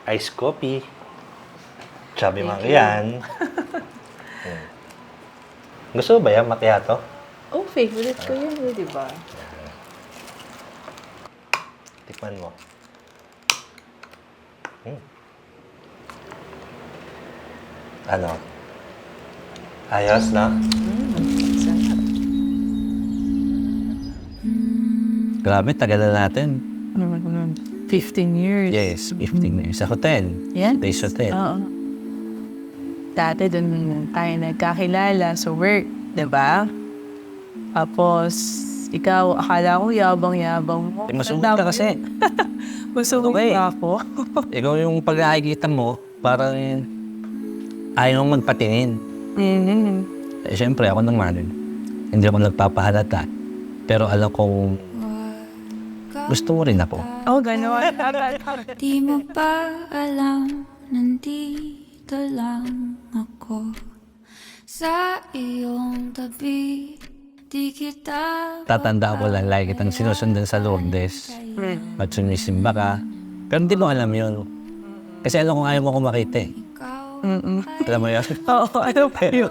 iced coffee. Chubby man yan. Gusto mo ba yan, macchiato? Oh, favorite ko yun, di ba? Tikman mo. Ano? Ayos na? Sarap. Grabe, tagal na natin. 15 years. Yes, 15 years. Sa hotel. Yes. Days Hotel. Oo. Dati doon tayo nagkakilala sa work, di ba? Tapos, ikaw, akala ko yabang-yabang mo. Masungit ka kasi. Masungit ka ako. Ikaw yung pag nakikita mo, parang ayaw mong magpatingin. Eh, syempre, ako naman. Hindi ako nagpapahalata. Pero alam kong gusto mo rin ako. Oh, gano'n. Di mo ba alam, nandito lang ako sa iyong tabi. Di kita Tatanda ko lang, lagi kitang sinusundan sa Lourdes. At sumisimba ka. Pero hindi mo alam yun. Kasi alam kong ayaw mo akong makita eh. Alam mo yun? Oo, ano pa yun?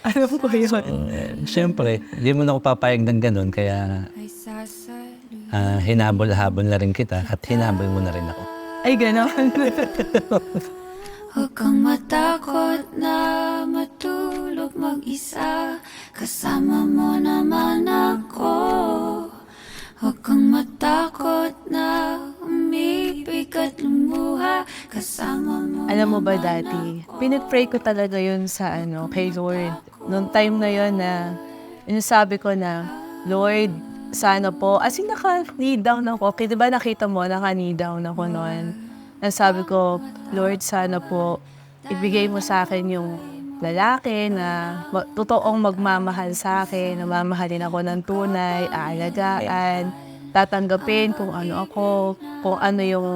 Alam ko yun. Siyempre, hindi mo na ako papayag ng ganun. Kaya ay sasaluhin. hinabol-habol na rin kita at hinabol mo na rin ako. Ay, gano'n. Huwag kang matakot na matulog mag-isa. Kasama mo naman ako. Huwag kang matakot na umibig at lumuha. Kasama mo. Alam mo ba dati, pinag-pray ko talaga yun sa kay Lord. Noong time na yun na, sabi ko na, Lord, sana po, as in naka-knee down ako. Kaya diba nakita mo, naka-knee down ako noon. Sabi ko, Lord, sana po, ibigay mo sa akin yung lalaki na totoong magmamahal sa akin, na mamahalin ako ng tunay, aalagaan, tatanggapin kung ano ako, kung ano yung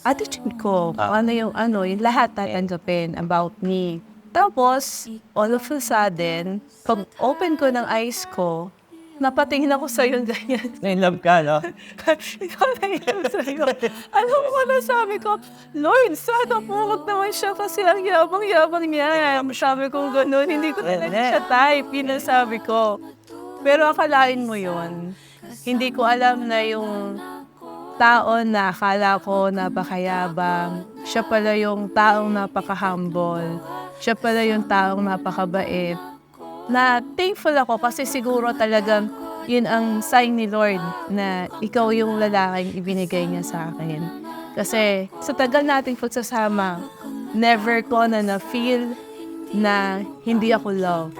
attitude ko, kung ano yung lahat tatanggapin about me. Tapos, all of a sudden, pag open ko ng eyes ko, napatingin ako sa'yo ganyan. Na-inlove ka, no? Ikaw na yun sa'yo. Alam mo na sabi ko, Lord, sana po wag naman siya kasi ang yabang-yabang niya. Sabi ko gano'n, hindi ko talaga siya type, yun ang sabi ko. Pero akalain mo yun. Hindi ko alam na yung tao na akala ko napakayabang, siya pala yung taong napaka-humble, siya pala yung taong napakabait. Na thankful ako kasi siguro talagang yun ang sign ni Lord na ikaw yung lalaking ibinigay niya sa akin. Kasi sa tagal nating pagsasama, never ko na-feel na hindi ako love.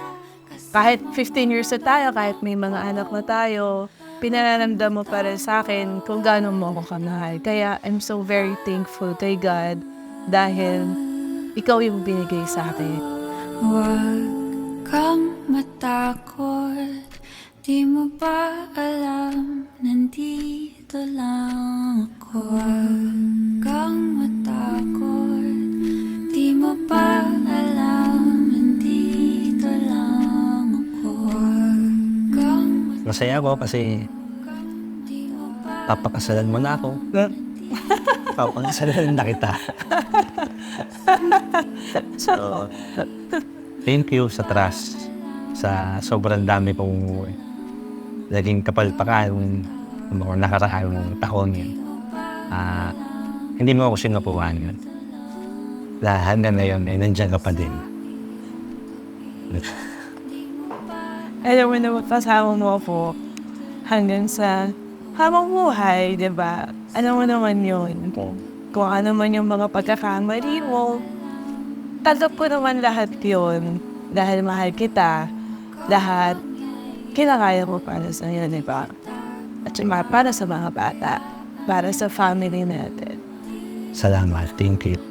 Kahit 15 years na tayo, kahit may mga anak na tayo, pinanamdam mo pa rin sa akin kung gaano mo ako kamahal. Kaya I'm so very thankful kay God dahil ikaw yung binigay sa akin. Huwag kang matakot. Di mo ba alam, nandito lang ako. Huwag kang matakot. Di mo ba alam, nandito lang ako. Huwag kang Masaya ako kasi papakasalan mo na ako. Papakasalan na kita. So, thank you sa trust. Sa sobrang dami kong naging kapalpakan mga nakaraang taon yun. Hindi mo ako sinapuan yun. Lahat na ngayon ay nandiyan ka pa din. Alam mo na kasama mo ako hanggang sa habang buhay, di ba? Alam mo naman yun. Kung ano man yung mga pagkakamali mo, tanggap ko naman lahat yun. Dahil mahal kita, lahat kinakaya mo para sa iyo, di ba? At saka para sa mga bata, para sa family natin. Salamat. Thank you.